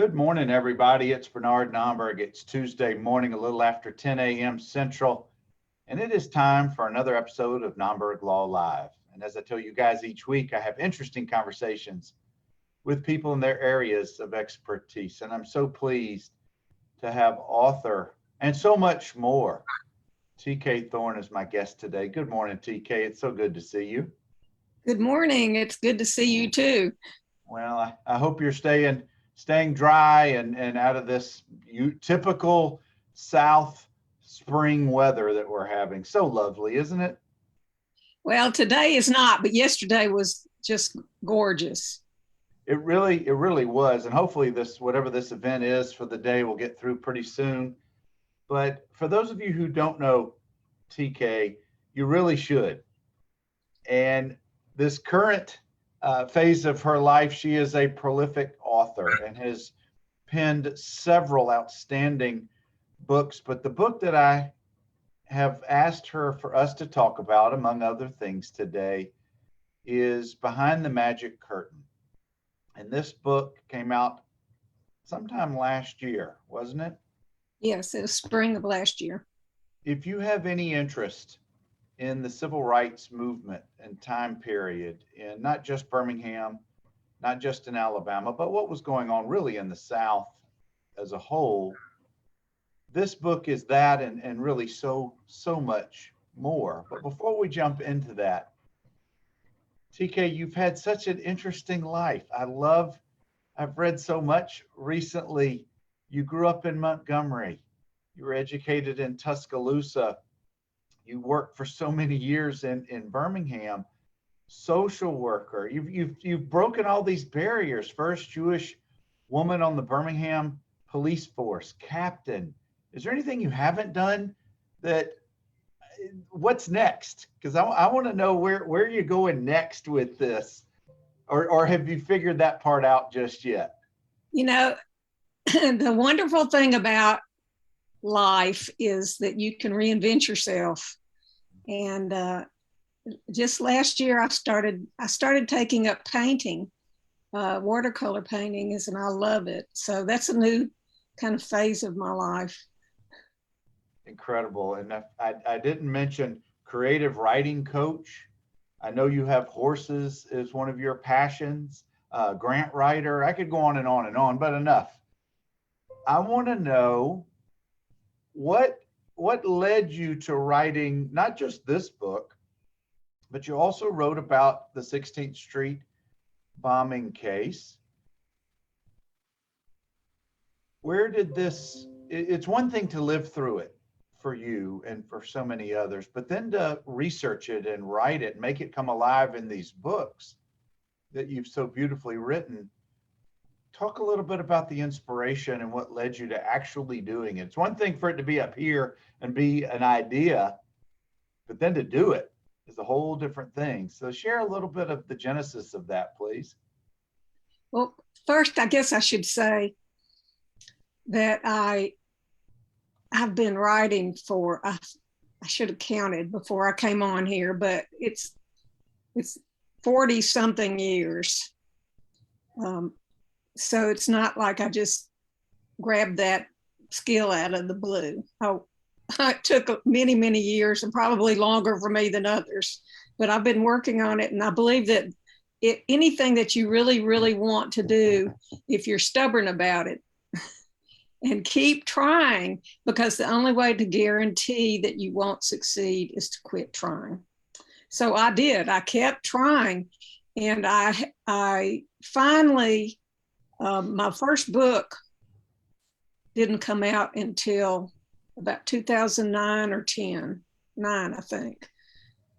Good morning, everybody. It's Bernard Nomberg. It's Tuesday morning, a little after 10 a.m. Central, and it is time for another episode of Nomberg Law Live. And as I tell you guys each week, I have interesting conversations with people in their areas of expertise. And I'm so pleased to have author and so much more. TK Thorne is my guest today. Good morning, TK. It's so good to see you. Good morning. It's good to see you too. Well, I hope you're staying dry and out of this typical South spring weather that we're having. So lovely, isn't it? Well, today is not, but yesterday was just gorgeous. It really was. And hopefully whatever this event is for the day, we'll get through pretty soon. But for those of you who don't know TK, you really should. And this current phase of her life, she is a prolific author and has penned several outstanding books. But the book that I have asked her for us to talk about, among other things today, is Behind the Magic Curtain. And this book came out sometime last year, wasn't it? Yes, it was spring of last year. If you have any interest in the civil rights movement and time period in not just Birmingham, not just in Alabama, but what was going on really in the South as a whole, this book is that and really so much more. But before we jump into that, TK, you've had such an interesting life. I've read so much recently. You grew up in Montgomery. You were educated in Tuscaloosa. You worked for so many years in Birmingham, social worker. You've broken all these barriers. First Jewish woman on the Birmingham Police Force, captain. Is there anything you haven't done what's next? Because I want to know where you're going next with this, or have you figured that part out just yet? You know, the wonderful thing about life is that you can reinvent yourself. And just last year, I started taking up painting, watercolor painting, and I love it. So that's a new kind of phase of my life. Incredible. And I didn't mention creative writing coach. I know you have horses as one of your passions, grant writer. I could go on and on, but enough. I want to know what led you to writing not just this book, but you also wrote about the 16th Street bombing case. Where did it's one thing to live through it for you and for so many others, but then to research it and write it, make it come alive in these books that you've so beautifully written. Talk a little bit about the inspiration and what led you to actually doing it. It's one thing for it to be up here and be an idea, but then to do it is a whole different thing. So share a little bit of the genesis of that, please. Well, first, I guess I should say that I've been writing for, I should have counted before I came on here, but it's 40 something years. So it's not like I just grabbed that skill out of the blue. It took many, many years and probably longer for me than others, but I've been working on it. And I believe that anything that you really, really want to do, if you're stubborn about it and keep trying, because the only way to guarantee that you won't succeed is to quit trying. So I did. I kept trying. And I finally, my first book didn't come out until about 2009 or 9, I think.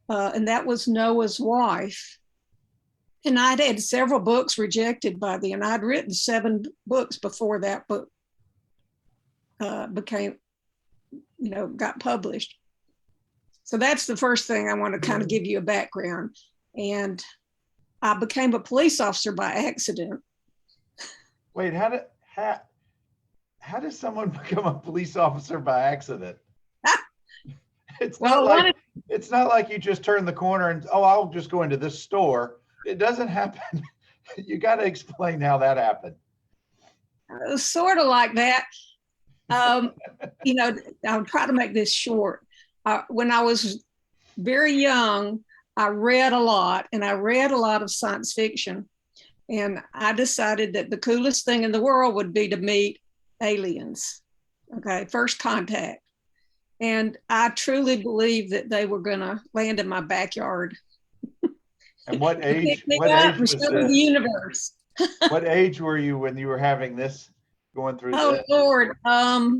And that was Noah's Wife. And I'd had several books rejected by then. I'd written 7 books before that book got published. So that's the first thing I want to kind of give you a background. And I became a police officer by accident. Wait, how does someone become a police officer by accident? It's not like you just turn the corner and, I'll just go into this store. It doesn't happen. You got to explain how that happened. Sort of like that. You know, I'll try to make this short. When I was very young, I read a lot, and I read a lot of science fiction. And I decided that the coolest thing in the world would be to meet aliens. Okay, first contact. And I truly believed that they were going to land in my backyard. And what age? Me What up age and was show me the this? universe. What age were you when you were having this, going through Oh this? Lord. I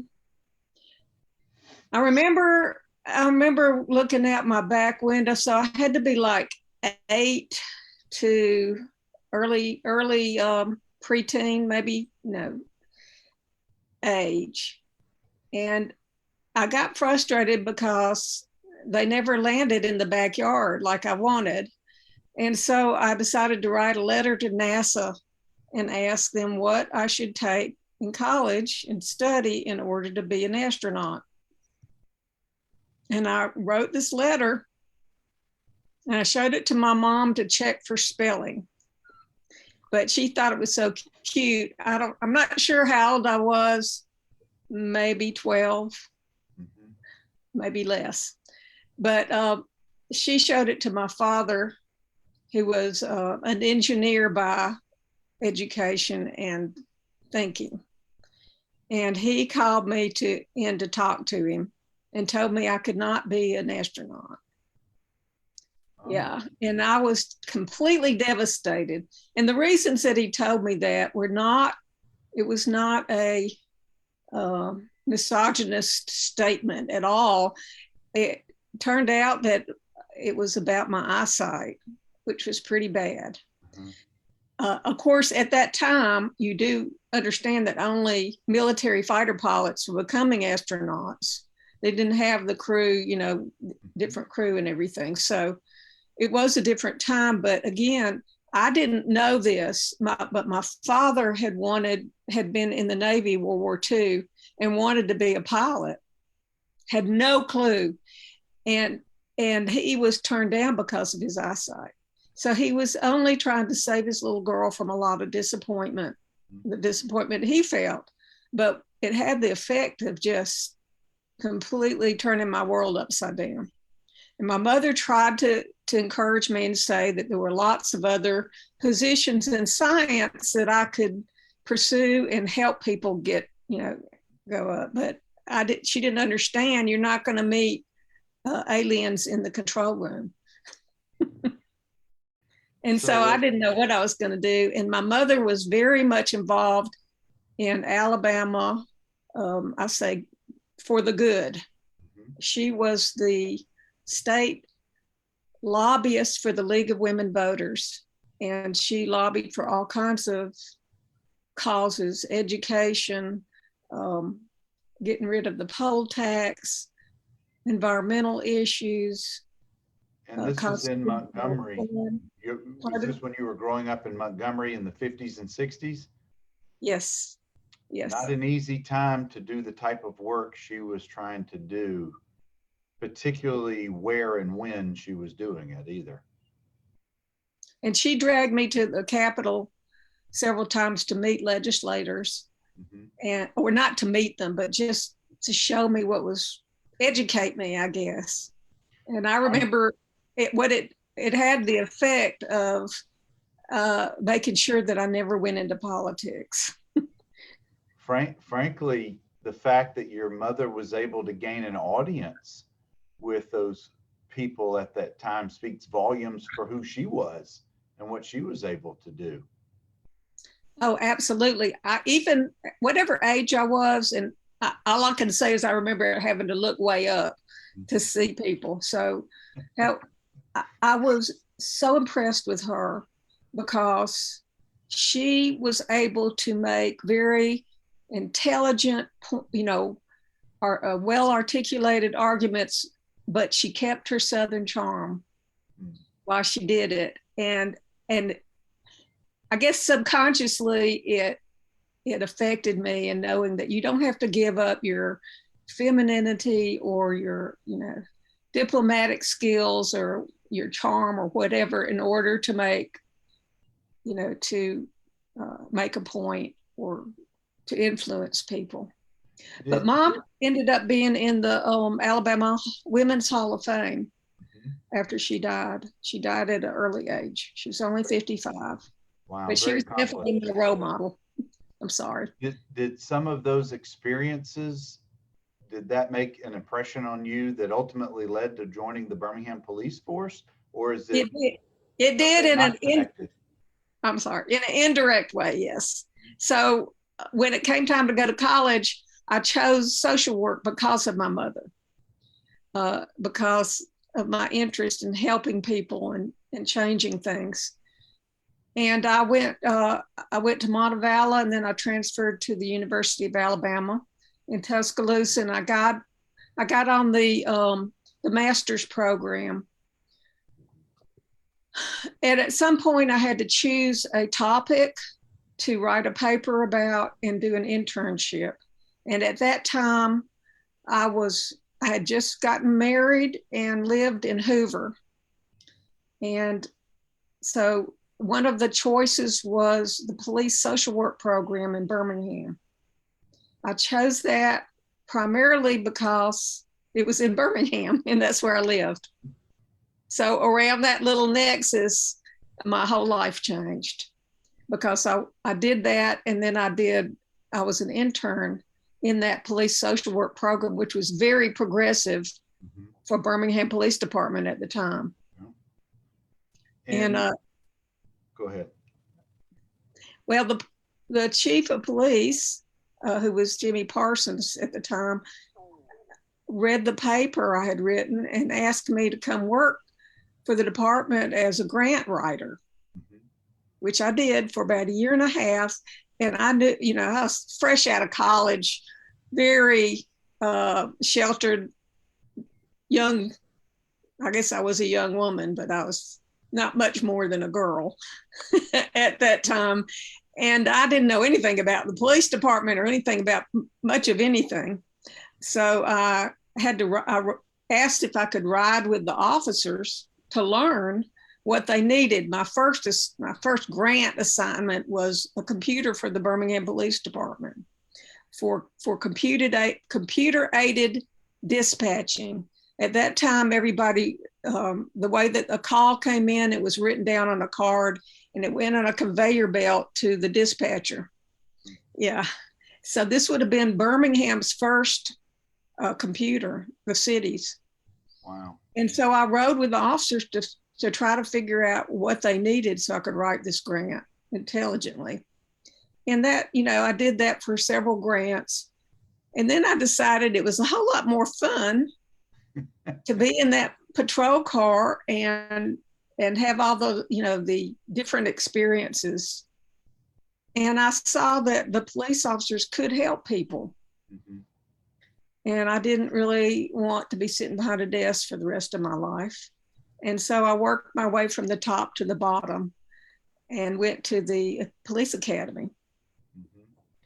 remember looking out my back window. So I had to be like 8 to early preteen, maybe no age. And I got frustrated because they never landed in the backyard like I wanted. And so I decided to write a letter to NASA and ask them what I should take in college and study in order to be an astronaut. And I wrote this letter and I showed it to my mom to check for spelling. But she thought it was so cute. I'm not sure how old I was, maybe 12, maybe less. But she showed it to my father, who was an engineer by education and thinking. And he called me in to talk to him and told me I could not be an astronaut. Oh. Yeah, and I was completely devastated. And the reasons that he told me that it was not a misogynist statement at all. It turned out that it was about my eyesight, which was pretty bad. Mm-hmm. Of course, at that time, you do understand that only military fighter pilots were becoming astronauts. They didn't have the crew, different crew and everything. So it was a different time. But again, I didn't know this, but my father had been in the Navy, World War II, and wanted to be a pilot. Had no clue. And he was turned down because of his eyesight. So he was only trying to save his little girl from a lot of disappointment, the disappointment he felt. But it had the effect of just completely turning my world upside down. And my mother tried to encourage me and say that there were lots of other positions in science that I could pursue and help people get, go up. But she didn't understand you're not going to meet aliens in the control room. And so I didn't know what I was going to do. And my mother was very much involved in Alabama, I say, for the good. Mm-hmm. She was the state lobbyist for the League of Women Voters. And she lobbied for all kinds of causes, education, getting rid of the poll tax, environmental issues. And this is in Montgomery. Was this when you were growing up in Montgomery in the 50s and 60s? Yes. Yes. Not an easy time to do the type of work she was trying to do, particularly where and when she was doing it either. And she dragged me to the Capitol several times to meet legislators, or not to meet them, but just to show me educate me, I guess. And I remember it had the effect of making sure that I never went into politics. Frankly, the fact that your mother was able to gain an audience with those people at that time speaks volumes for who she was and what she was able to do. Oh, absolutely. Even whatever age I was, and all I can say is I remember having to look way up to see people. So I was so impressed with her because she was able to make very intelligent, well-articulated arguments, but she kept her Southern charm while she did it. And I guess subconsciously it affected me in knowing that you don't have to give up your femininity or your, diplomatic skills or your charm or whatever in order to make, make a point or to influence people. But Did- Mom ended up being in the Alabama Women's Hall of Fame after she died. She died at an early age. She was only 55, Wow, but she very was definitely accomplished. my role model. I'm sorry. Did some of those experiences, did that make an impression on you that ultimately led to joining the Birmingham Police Force? Or is it It did in not connected? I'm sorry, in an indirect way, yes. So when it came time to go to college, I chose social work because of my mother, because of my interest in helping people and changing things. And I went to Montevallo, and then I transferred to the University of Alabama in Tuscaloosa, and I got on the master's program. And at some point, I had to choose a topic to write a paper about and do an internship. And at that time, I had just gotten married and lived in Hoover. And so one of the choices was the police social work program in Birmingham. I chose that primarily because it was in Birmingham and that's where I lived. So around that little nexus, my whole life changed because I did that. And then I was an intern in that police social work program, which was very progressive for Birmingham Police Department at the time. And go ahead. Well, the chief of police, who was Jimmy Parsons at the time, read the paper I had written and asked me to come work for the department as a grant writer, which I did for about a year and a half. And I knew, I was fresh out of college, very sheltered, young. I guess I was a young woman, but I was not much more than a girl at that time. And I didn't know anything about the police department or anything about much of anything. So I asked if I could ride with the officers to learn what they needed. My first grant assignment was a computer for the Birmingham Police Department for computer aided dispatching. At that time, everybody, the way that a call came in, it was written down on a card and it went on a conveyor belt to the dispatcher. Yeah. So this would have been Birmingham's first computer, the city's. Wow. And so I rode with the officers to try to figure out what they needed so I could write this grant intelligently. And that, I did that for several grants. And then I decided it was a whole lot more fun to be in that patrol car and have all the, the different experiences. And I saw that the police officers could help people. Mm-hmm. And I didn't really want to be sitting behind a desk for the rest of my life. And so I worked my way from the top to the bottom and went to the police academy. Mm-hmm.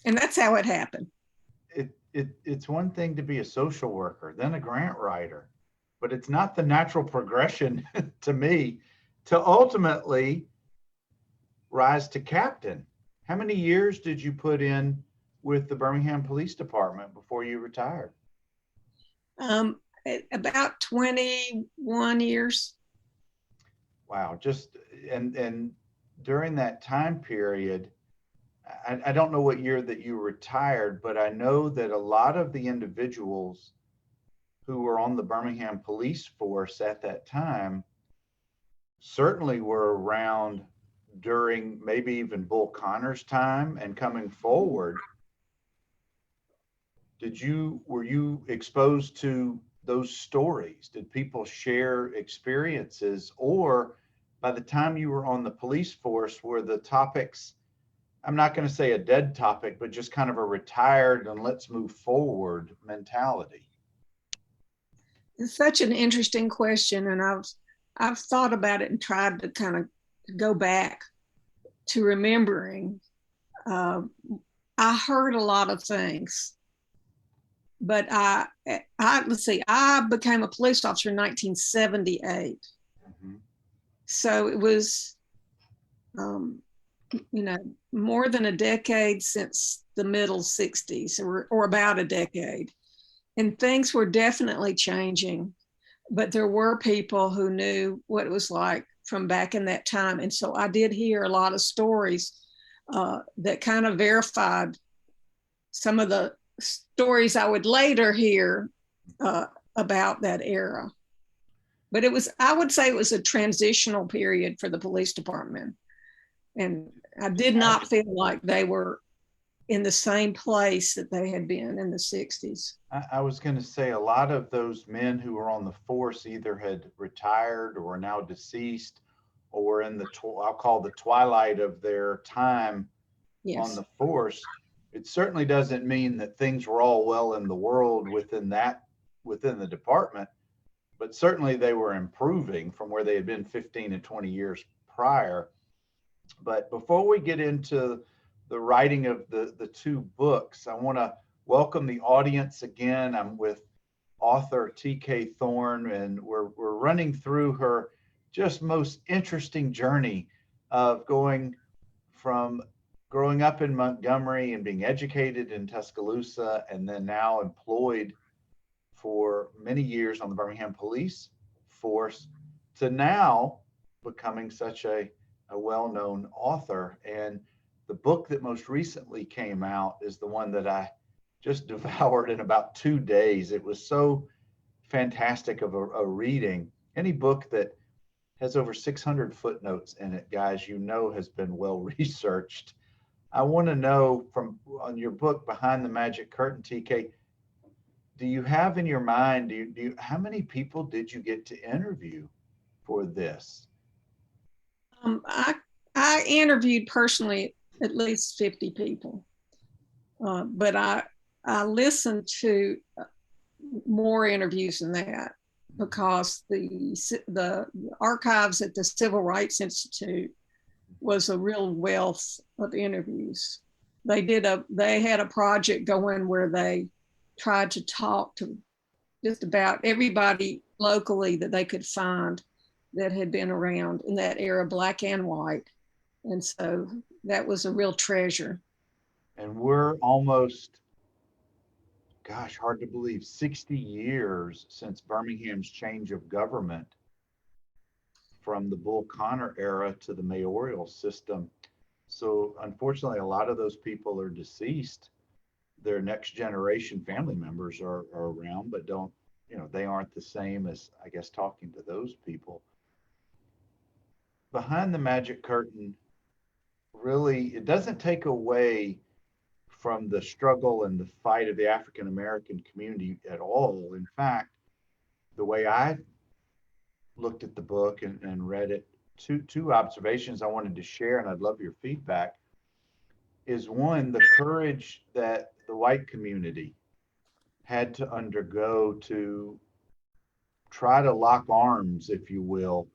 And that's how it happened. It's one thing to be a social worker, then a grant writer, but it's not the natural progression to me to ultimately rise to captain. How many years did you put in with the Birmingham Police Department before you retired? About 21 years. Wow. And during that time period, I don't know what year that you retired, but I know that a lot of the individuals who were on the Birmingham police force at that time certainly were around during maybe even Bull Connor's time and coming forward. Were you exposed to those stories? Did people share experiences, or by the time you were on the police force, were the topics, I'm not going to say a dead topic, but just kind of a retired and let's move forward mentality? It's such an interesting question. And I've thought about it and tried to kind of go back to remembering. I heard a lot of things, but let's see, I became a police officer in 1978. Mm-hmm. So it was you know, more than a decade since the middle 60s, or about a decade. And things were definitely changing, but there were people who knew what it was like from back in that time. And so I did hear a lot of stories that kind of verified some of the stories I would later hear about that era. But it was, I would say it was a transitional period for the police department. And I did not feel like they were in the same place that they had been in the 60s. I was going to say a lot of those men who were on the force either had retired or are now deceased or were in the, I'll call the twilight of their time on Yes. the force. It certainly doesn't mean that things were all well in the world within the department, but certainly they were improving from where they had been 15 and 20 years prior. But before we get into the writing of the two books, I want to welcome the audience again. I'm with author T.K. Thorne, and we're running through her just most interesting journey of going from growing up in Montgomery and being educated in Tuscaloosa, and then now employed for many years on the Birmingham Police Force, to now becoming such a well-known author. And the book that most recently came out is the one that I just devoured in about 2 days. It was so fantastic of a reading. Any book that has over 600 footnotes in it, guys, you know, has been well researched. I want to know from on your book, Behind the Magic Curtain, TK, do you have in your mind, how many people did you get to interview for this? I interviewed personally at least 50 people, but I listened to more interviews than that because the archives at the Civil Rights Institute was a real wealth of interviews. They had a project going where they tried to talk to just about everybody locally that they could find that had been around in that era, black and white. And so that was a real treasure. And we're almost, gosh, hard to believe, 60 years since Birmingham's change of government from the Bull Connor era to the mayoral system. So unfortunately, a lot of those people are deceased. Their next generation family members are around, but don't, you know, they aren't the same as, I guess, talking to those people. Behind the Magic Curtain, really, it doesn't take away from the struggle and the fight of the African American community at all. In fact, the way I looked at the book and read it, two observations I wanted to share, and I'd love your feedback, is one, the courage that the white community had to undergo to try to lock arms, if you will,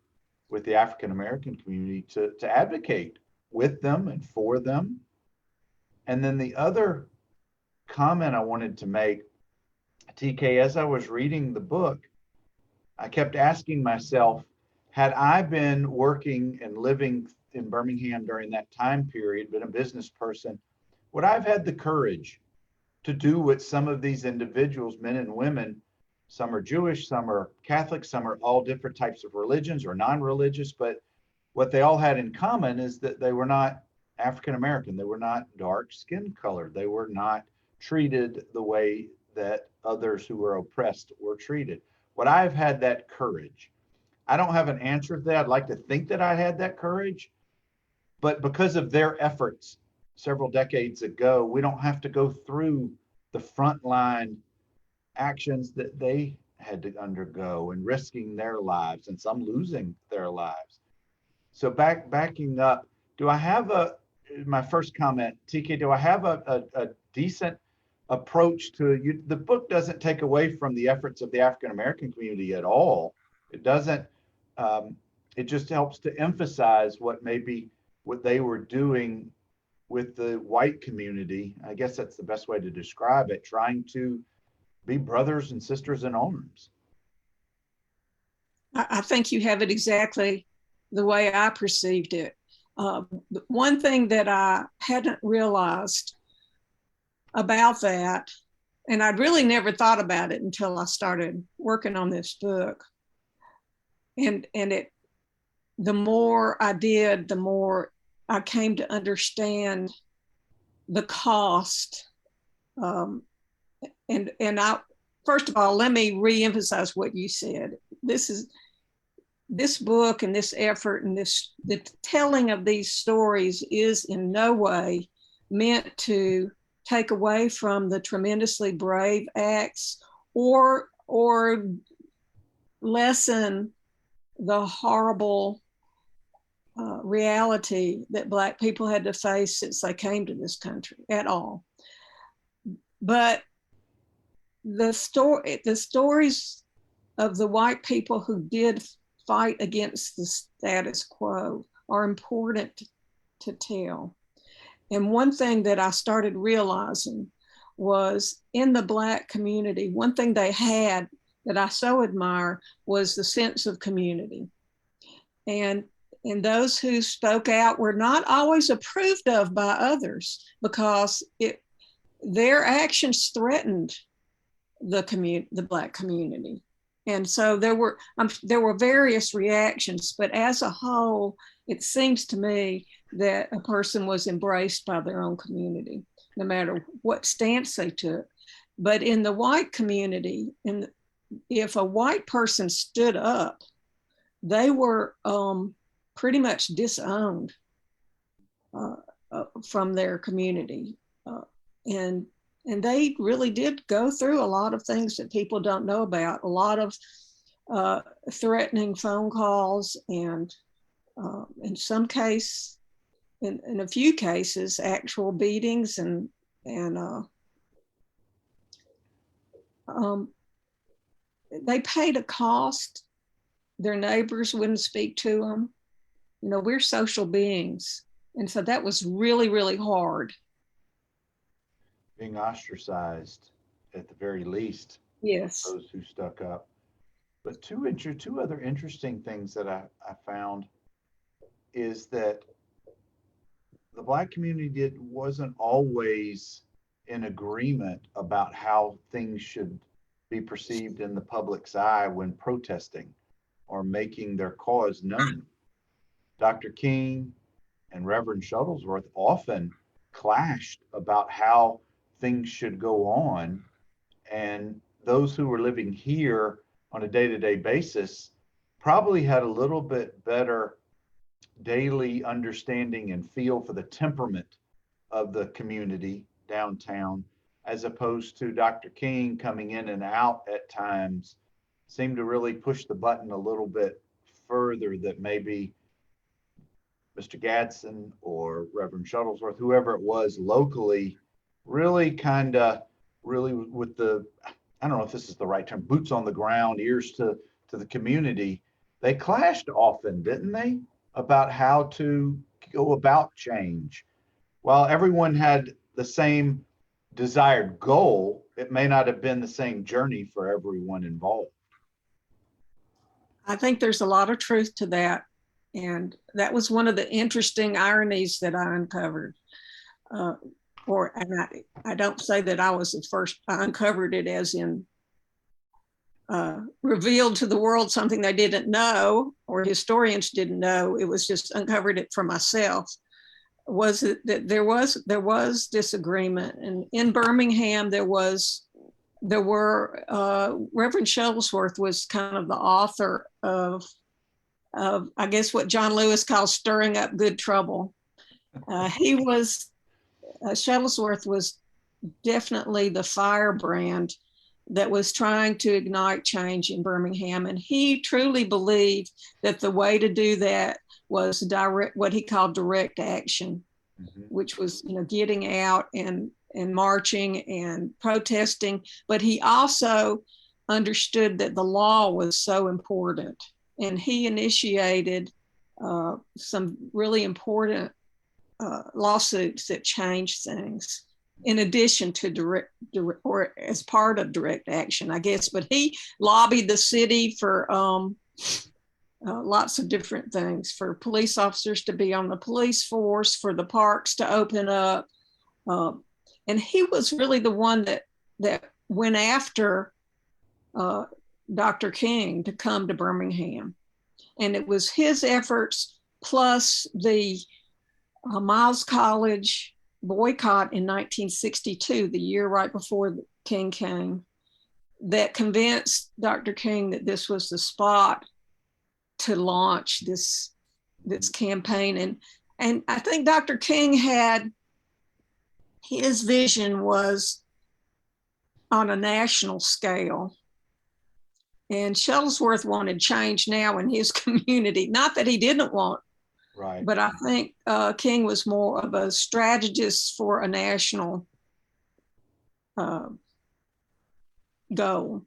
with the African American community to advocate with them and for them. And then the other comment I wanted to make, TK, as I was reading the book, I kept asking myself, had I been working and living in Birmingham during that time period, been a business person, would I have had the courage to do what some of these individuals, men and women, some are Jewish, some are Catholic, some are all different types of religions or non-religious, but what they all had in common is that they were not African American. They were not dark skin colored. They were not treated the way that others who were oppressed were treated. Would I have had that courage? I don't have an answer to that. I'd like to think that I had that courage, but because of their efforts several decades ago, we don't have to go through the frontline actions that they had to undergo and risking their lives and some losing their lives. So backing up, do I have my first comment, TK, do I have a decent approach to you? The book doesn't take away from the efforts of the African American community at all. It doesn't, it just helps to emphasize what they were doing with the white community. I guess that's the best way to describe it, trying to be brothers and sisters in arms. I think you have it exactly the way I perceived it. One thing that I hadn't realized about that, and I'd really never thought about it until I started working on this book, and it, the more I did, the more I came to understand the cost. And I, first of all, let me reemphasize what you said. This book and this effort and the telling of these stories is in no way meant to take away from the tremendously brave acts or lessen the horrible reality that Black people had to face since they came to this country at all. But the stories of the white people who did fight against the status quo are important to tell. And one thing that I started realizing was in the Black community, one thing they had that I so admire was the sense of community. And those who spoke out were not always approved of by others because their actions threatened the Black community. And so there were various reactions, but as a whole, it seems to me that a person was embraced by their own community, no matter what stance they took. But in the white community, if a white person stood up, they were pretty much disowned from their community. And they really did go through a lot of things that people don't know about, a lot of threatening phone calls and in some case, in a few cases, actual beatings and they paid a cost. Their neighbors wouldn't speak to them. You know, we're social beings. And so that was really, really hard. Being ostracized at the very least. Yes. Those who stuck up. But two other interesting things that I found is that the Black community wasn't always in agreement about how things should be perceived in the public's eye when protesting or making their cause known. Dr. King and Reverend Shuttlesworth often clashed about how things should go on, and those who were living here on a day-to-day basis probably had a little bit better daily understanding and feel for the temperament of the community downtown, as opposed to Dr. King coming in and out at times, seemed to really push the button a little bit further that maybe Mr. Gadsden or Reverend Shuttlesworth, whoever it was locally, really with the, I don't know if this is the right term, boots on the ground, ears to the community. They clashed often, didn't they, about how to go about change. While everyone had the same desired goal, it may not have been the same journey for everyone involved. I think there's a lot of truth to that. And that was one of the interesting ironies that I uncovered. I don't say that I was the first, I uncovered it as in revealed to the world something they didn't know or historians didn't know. It was just uncovered it for myself. Was it that there was disagreement, and in Birmingham there were Reverend Shuttlesworth was kind of the author of I guess what John Lewis calls stirring up good trouble. Shuttlesworth was definitely the firebrand that was trying to ignite change in Birmingham. And he truly believed that the way to do that was what he called direct action, which was, getting out and marching and protesting. But he also understood that the law was so important. And he initiated some really important lawsuits that changed things, in addition to direct or as part of direct action, I guess. But he lobbied the city for lots of different things for police officers to be on the police force, for the parks to open up. And he was really the one that went after Dr. King to come to Birmingham. And it was his efforts plus the Miles College boycott in 1962, the year right before King came, that convinced Dr. King that this was the spot to launch this campaign. And I think Dr. King had, his vision was on a national scale. And Shuttlesworth wanted change now in his community. Not that he didn't want, right, but I think King was more of a strategist for a national goal.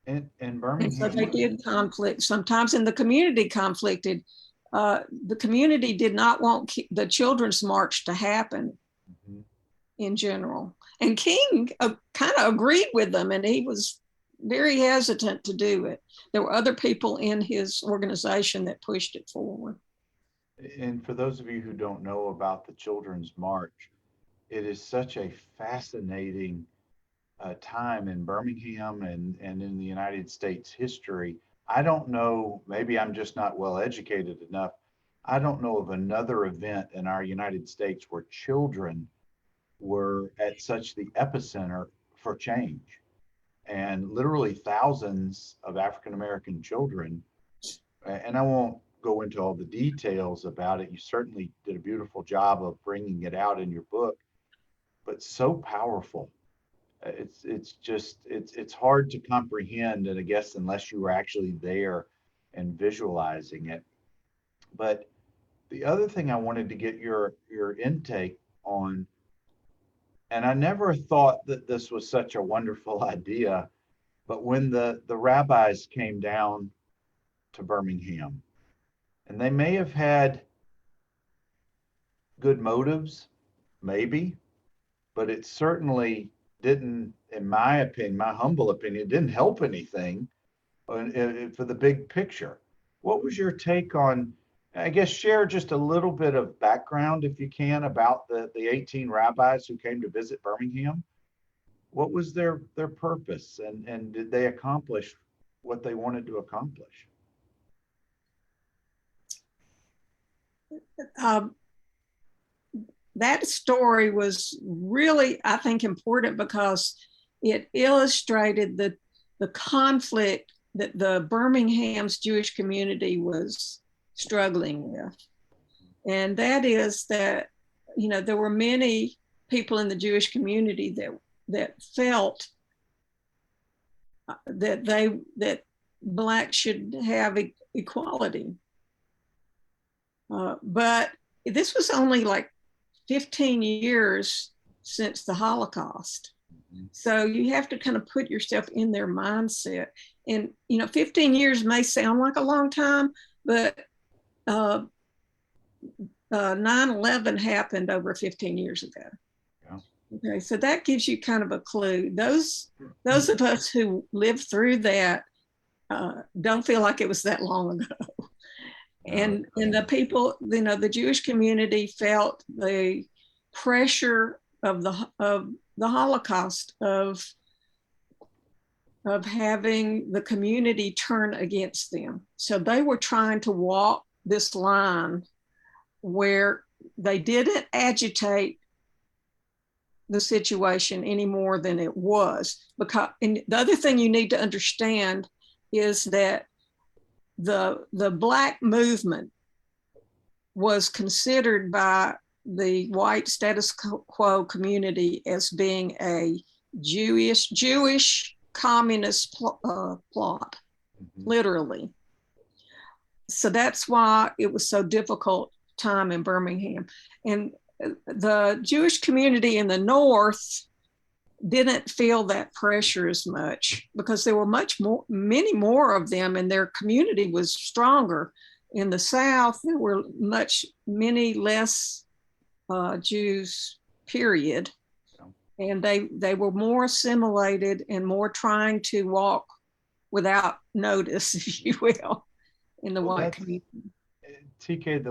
in And Birmingham. so they did conflict. Sometimes in the community conflicted. The community did not want the Children's March to happen in general. And King kind of agreed with them, and he was very hesitant to do it. There were other people in his organization that pushed it forward. And for those of you who don't know about the Children's March, it is such a fascinating time in Birmingham and in the United States history. I don't know, maybe I'm just not well educated enough. I don't know of another event in our United States where children were at such the epicenter for change. And literally thousands of African American children, and I won't go into all the details about it. You certainly did a beautiful job of bringing it out in your book, but so powerful. It's hard to comprehend, and I guess unless you were actually there and visualizing it. But the other thing I wanted to get your intake on, and I never thought that this was such a wonderful idea, but when the rabbis came down to Birmingham, and they may have had good motives, maybe, but it certainly didn't, in my opinion, my humble opinion, didn't help anything for the big picture. What was your take on, I guess, share just a little bit of background, if you can, about the 18 rabbis who came to visit Birmingham? What was their purpose, and did they accomplish what they wanted to accomplish? That story was really, I think, important because it illustrated the conflict that the Birmingham's Jewish community was struggling with. And that is that, you know, there were many people in the Jewish community that felt that Blacks should have equality. But this was only like 15 years since the Holocaust. So you have to kind of put yourself in their mindset. And, you know, 15 years may sound like a long time, but 9/11 happened over 15 years ago. Yeah. Okay, so that gives you kind of a clue. Those of us who lived through that don't feel like it was that long ago. And the people, you know, the Jewish community felt the pressure of the Holocaust, of having the community turn against them. So they were trying to walk this line where they didn't agitate the situation any more than it was. Because, and the other thing you need to understand is that the Black movement was considered by the white status quo community as being a Jewish communist plot, literally. So that's why it was so difficult time in Birmingham. And the Jewish community in the North didn't feel that pressure as much because there were many more of them, and their community was stronger. In the South, there were many less Jews, period. And they were more assimilated and more trying to walk without notice, if you will. in the Well, white that's community. TK.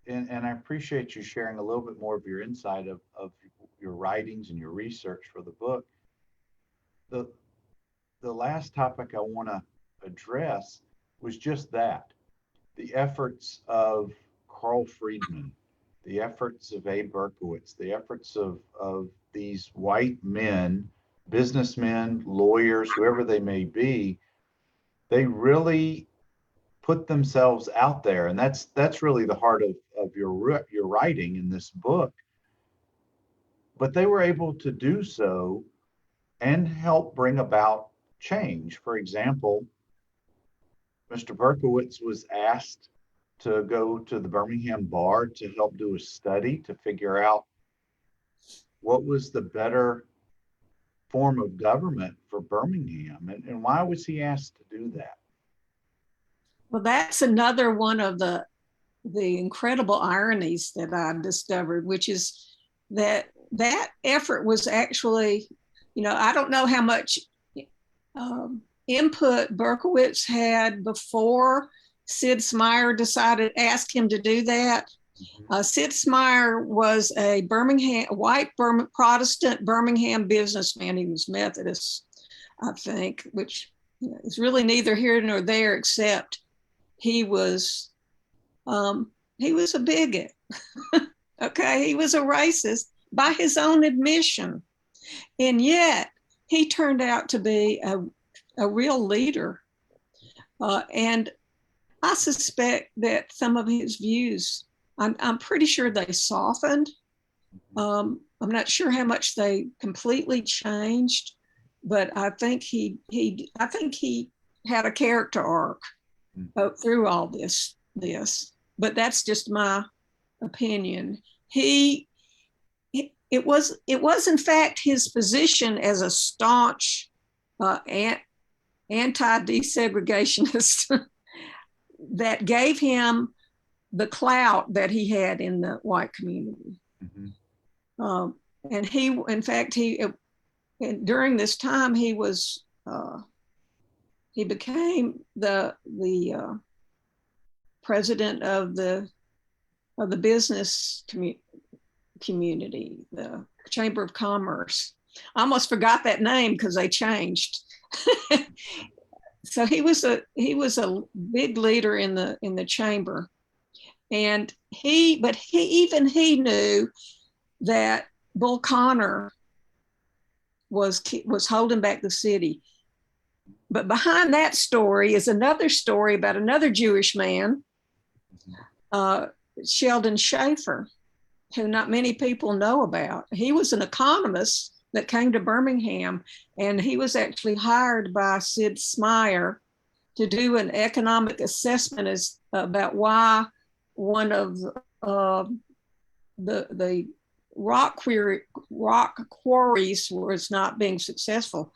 And I appreciate you sharing a little bit more of your insight of your writings and your research for the book. The the last topic I want to address was just that, the efforts of Carl Friedman, the efforts of Abe Berkowitz, the efforts of these white men, businessmen, lawyers, whoever they may be. They really put themselves out there, and that's really the heart of your writing in this book. But they were able to do so and help bring about change. For example, Mr. Berkowitz was asked to go to the Birmingham bar to help do a study to figure out what was the better form of government for Birmingham, and why was he asked to do that? Well, that's another one of the incredible ironies that I discovered, which is that that effort was actually, I don't know how much input Berkowitz had before Sid Meyer asked him to do that. Sid Meyer was a white Protestant Birmingham businessman. He was Methodist, I think, which is really neither here nor there, except he was a bigot. Okay, he was a racist by his own admission, and yet he turned out to be a real leader. And I suspect that some of his views, I'm pretty sure they softened. I'm not sure how much they completely changed, but I think he had a character arc through all this. But that's just my opinion. It was in fact his position as a staunch anti-desegregationist that gave him the clout that he had in the white community. And during this time, he became the president of the business community, the Chamber of Commerce. I almost forgot that name because they changed. So he was a big leader in the chamber, and he knew that Bull Connor was holding back the city. But behind that story is another story about another Jewish man, Sheldon Schaefer, who not many people know about. He was an economist that came to Birmingham, and he was actually hired by Sid Meyer to do an economic assessment about why one of the rock quarries was not being successful.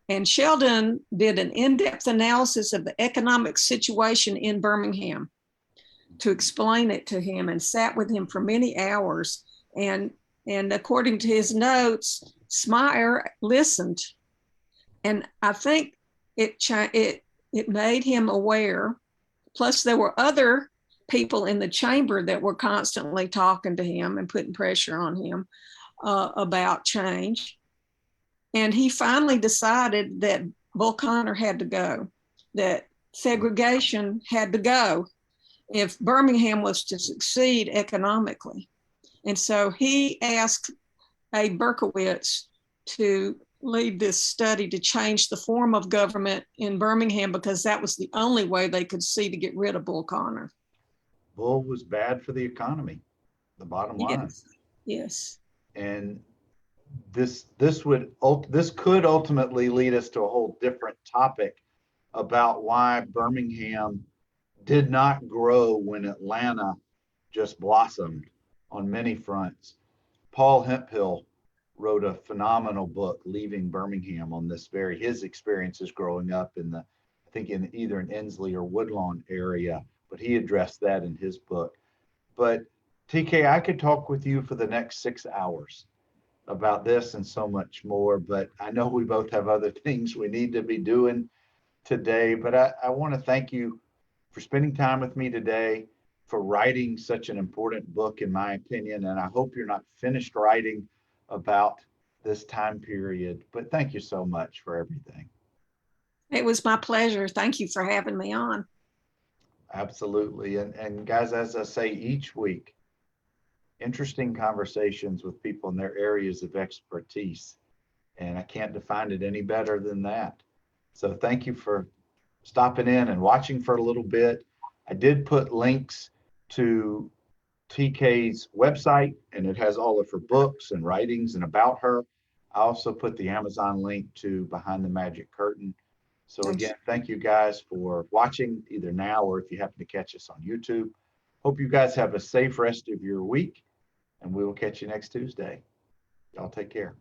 And Sheldon did an in-depth analysis of the economic situation in Birmingham to explain it to him, and sat with him for many hours. And according to his notes, Meyer listened. And I think it made him aware. Plus, there were other people in the chamber that were constantly talking to him and putting pressure on him about change. And he finally decided that Bull Connor had to go, that segregation had to go if Birmingham was to succeed economically. And so he asked Abe Berkowitz to lead this study to change the form of government in Birmingham, because that was the only way they could see to get rid of Bull Connor. Bull was bad for the economy, the bottom line. Yes. And this could ultimately lead us to a whole different topic about why Birmingham did not grow when Atlanta just blossomed on many fronts. Paul Hemphill wrote a phenomenal book, Leaving Birmingham, on his experiences growing up I think in either in Ensley or Woodlawn area, but he addressed that in his book. But TK, I could talk with you for the next 6 hours about this and so much more, but I know we both have other things we need to be doing today. But I want to thank you for spending time with me today, for writing such an important book, in my opinion. And I hope you're not finished writing about this time period, but thank you so much for everything. It was my pleasure. Thank you for having me on. Absolutely. And guys, as I say each week, interesting conversations with people in their areas of expertise. And I can't define it any better than that. So thank you for stopping in and watching for a little bit. I did put links to TK's website, and it has all of her books and writings and about her. I also put the Amazon link to Behind the Magic Curtain. So again, thank you guys for watching either now or if you happen to catch us on YouTube. Hope you guys have a safe rest of your week, and we will catch you next Tuesday. Y'all take care.